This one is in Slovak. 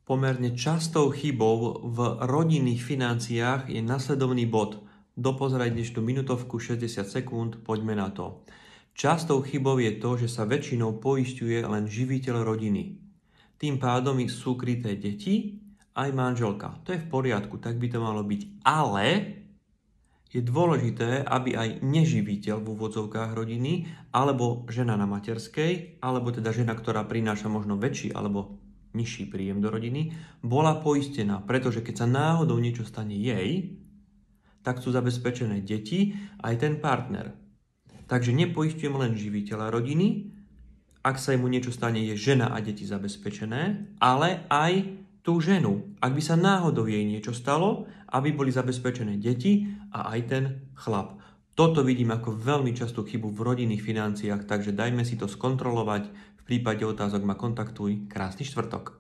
Pomerne častou chybou v rodinných financiách je nasledovný bod. Dopozeraj dnešnú minútovku 60 sekúnd, poďme na to. Častou chybou je to, že sa väčšinou poisťuje len živiteľ rodiny. Tým pádom sú kryté deti aj manželka. To je v poriadku, tak by to malo byť. Ale je dôležité, aby aj neživiteľ v úvodzovkách rodiny, alebo žena na materskej, alebo teda žena, ktorá prináša možno väčší alebo nižší príjem do rodiny, bola poistená, pretože keď sa náhodou niečo stane jej, tak sú zabezpečené deti aj ten partner. Takže nepoisťujem len živiteľa rodiny, ak sa mu niečo stane, je žena a deti zabezpečené, ale aj tú ženu, ak by sa náhodou jej niečo stalo, aby boli zabezpečené deti a aj ten chlap. Toto vidím ako veľmi častú chybu v rodinných financiách, takže dajme si to skontrolovať. V prípade otázok ma kontaktuj. Krásny štvrtok.